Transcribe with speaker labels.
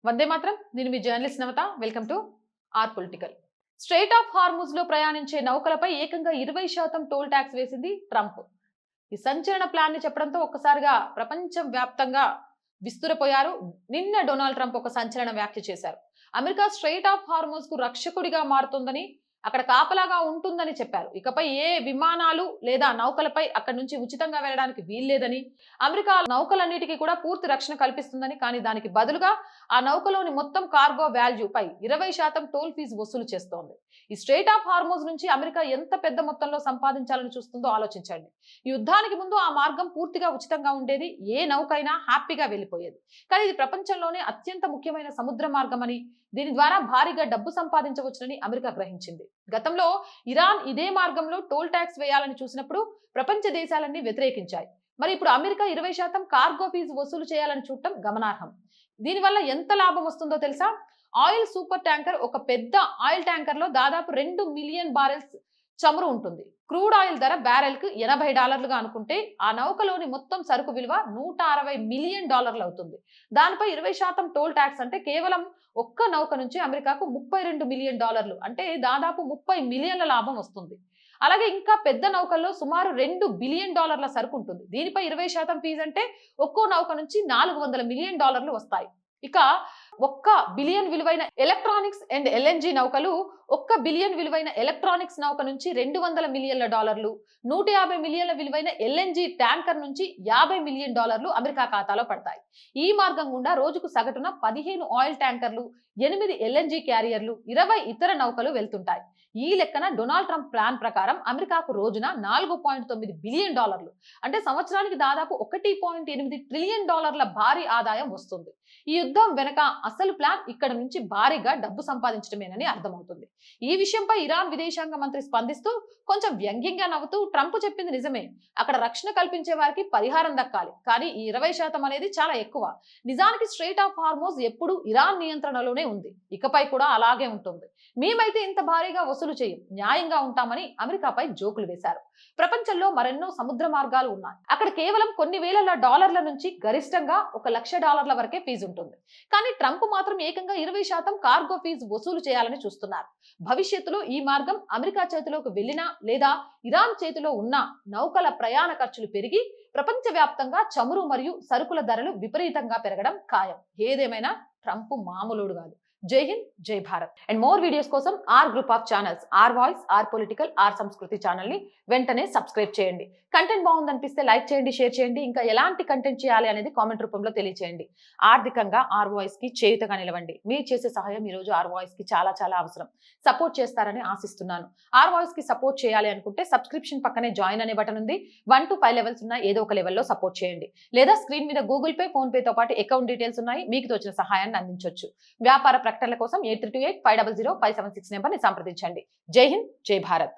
Speaker 1: వందే మాత్రం. నేను మీ journalist Navata. Welcome to our political. Strait of Hormuz లో ప్రయాణించే నౌకలపై ఏకంగా 20% టోల్ ట్యాక్స్ వేసింది ట్రంప్. ఈ సంచలన ప్లాన్ ని చెప్పడంతో ఒక్కసారిగా ప్రపంచం వ్యాప్తంగా విస్తురపోయారు. నిన్న డొనాల్డ్ ట్రంప్ ఒక సంచలన వ్యాఖ్య చేశారు. అమెరికా స్ట్రెయిట్ ఆఫ్ హార్ముజ్ కు రక్షకుడిగా మారుతుందని, అక్కడ కాపలాగా ఉంటుందని చెప్పారు. ఇకపై ఏ విమానాలు లేదా నౌకలపై అక్కడి నుంచి ఉచితంగా వెళ్ళడానికి వీల్లేదని, అమెరికా నౌకలన్నిటికీ కూడా పూర్తి రక్షణ కల్పిస్తుందని, కానీ దానికి బదులుగా ఆ నౌకలోని మొత్తం cargo value pi 20% toll fee వసూలు చేస్తోంది. ఈ స్ట్రెయిట్ ఆఫ్ హార్ముజ్ నుంచి అమెరికా ఎంత పెద్ద మొత్తంలో సంపాదించాలని చూస్తుందో ఆలోచించండి. ఈ యుద్ధానికి ముందు ఆ మార్గం పూర్తిగా ఉచితంగా ఉండేది. ఏ నౌకైనా హ్యాపీగా వెళ్ళిపోయేది. కానీ ఇది ప్రపంచంలోనే అత్యంత ముఖ్యమైన సముద్ర మార్గం అని, దీని ద్వారా భారీగా డబ్బు సంపాదించవచ్చునని అమెరికా గ్రహించింది. గతంలో ఇరాన్ ఇదే మార్గంలో టోల్ ట్యాక్స్ వేయాలని చూసినప్పుడు ప్రపంచ దేశాలన్నీ వ్యతిరేకించాయి. మరి ఇప్పుడు అమెరికా 20% కార్గో ఫీజు వసూలు చేయాలని చూడటం గమనార్హం. దీనివల్ల ఎంత లాభం వస్తుందో తెలుసా? ఆయిల్ సూపర్ ట్యాంకర్, ఒక పెద్ద ఆయిల్ ట్యాంకర్ లో దాదాపు 2 మిలియన్ బారెల్స్ చమురు ఉంటుంది. క్రూడ్ ఆయిల్ ధర బ్యారెల్ కు $80గా అనుకుంటే ఆ నౌకలోని మొత్తం సరుకు విలువ $160 మిలియన్ అవుతుంది. దానిపై 20% టోల్ ట్యాక్స్ అంటే కేవలం ఒక్క నౌక నుంచి అమెరికాకు $32 మిలియన్, అంటే దాదాపు 30 మిలియన్ల లాభం వస్తుంది. అలాగే ఇంకా పెద్ద నౌకల్లో సుమారు $2 బిలియన్ సరుకు ఉంటుంది. దీనిపై 20% ఫీజు అంటే ఒక్కో నౌక నుంచి $400 మిలియన్ వస్తాయి. ఇక $1 బిలియన్ విలువైన ఎలక్ట్రానిక్స్ అండ్ ఎల్ఎన్జి నౌకలు, $1 బిలియన్ విలువైన ఎలక్ట్రానిక్స్ నౌక నుంచి $200 మిలియన్ల, $150 మిలియన్ల విలువైన ఎల్ఎన్జి ట్యాంకర్ నుంచి $50 మిలియన్ అమెరికా ఖాతాలో పడతాయి. ఈ మార్గం గుండా రోజుకు సగటున 15 ఆయిల్ ట్యాంకర్లు, 8 ఎల్ఎన్జి క్యారియర్లు, 20 ఇతర నౌకలు వెళ్తుంటాయి. ఈ లెక్కన డొనాల్డ్ ట్రంప్ ప్లాన్ ప్రకారం అమెరికాకు రోజున $4.9 బిలియన్, అంటే సంవత్సరానికి దాదాపు $1.8 ట్రిలియన్ భారీ ఆదాయం వస్తుంది. ఈ యుద్ధం వెనక అసలు ప్లాన్ ఇక్కడ నుంచి భారీగా డబ్బు సంపాదించడమేనని అర్థమవుతుంది. ఈ విషయంపై ఇరాన్ విదేశాంగ మంత్రి స్పందిస్తూ కొంచెం వ్యంగ్యంగా నవ్వుతూ, ట్రంప్ చెప్పింది నిజమే, అక్కడ రక్షణ కల్పించే వారికి పరిహారం దక్కాలి, కానీ ఈ 20% అనేది చాలా ఎక్కువ. నిజానికి స్ట్రెయిట్ ఆఫ్ హార్ముజ్ ఎప్పుడు ఇరాన్ నియంత్రణలోనే ఉంది, ఇకపై కూడా అలాగే ఉంటుంది. మేమైతే ఇంత భారీగా వసూలు చేయం, న్యాయంగా ఉంటామని అమెరికాపై జోకులు వేశారు. ప్రపంచంలో మరెన్నో సముద్ర మార్గాలు ఉన్నాయి. అక్కడ కేవలం కొన్ని వేల డాలర్ల నుంచి గరిష్టంగా $1,00,000 వరకే ఫీజు ఉంటుంది. కానీ ట్రంప్ మాత్రం ఏకంగా 20% కార్గో ఫీజు వసూలు చేయాలని చూస్తున్నారు. భవిష్యత్తులో ఈ మార్గం అమెరికా చేతిలోకి వెళ్ళినా లేదా ఇరాన్ చేతిలో ఉన్న నౌకల ప్రయాణ ఖర్చులు పెరిగి ప్రపంచవ్యాప్తంగా చమురు మరియు సరుకుల ధరలు విపరీతంగా పెరగడం ఖాయం. ఏదేమైనా ట్రంప్ మామూలుడు కాదు. జై హింద్, జై భారత్. అండ్ మోర్ వీడియోస్ కోసం R group of channels, R voice, R political, R Sanskriti channel ని వెంటనే సబ్స్క్రైబ్ చేయండి. కంటెంట్ బాగుందనిపిస్తే లైక్ చేయండి, షేర్ చేయండి. ఇంకా ఎలాంటి కంటెంట్ చేయాలి అనేది కామెంట్ రూపంలో తెలియచేయండి. ఆర్థికంగా ఆర్ వాయిస్ కి చేయుతగా నిలవండి. మీరు చేసే సహాయం ఈ రోజు ఆర్ వాయిస్ కి చాలా చాలా అవసరం. సపోర్ట్ చేస్తారని ఆశిస్తున్నాను. ఆర్ వాయిస్ కి సపోర్ట్ చేయాలి అనుకుంటే సబ్స్క్రిప్షన్ పక్కనే జాయిన్ అనే బటన్ ఉంది. 1 to 5 లెవెల్స్ ఉన్న ఏదో ఒక లెవెల్లో సపోర్ట్ చేయండి. లేదా స్క్రీన్ మీద గూగుల్ పే, ఫోన్ పే తో పాటు అకౌంట్ డీటెయిల్స్ ఉన్నాయి. మీకు తోచిన సహాయాన్ని అందించవచ్చు. వ్యాపార ప్రకటనల కోసం 8328 500 576 నెంబర్ని సంప్రదించండి. జై హింద్, జై భారత్.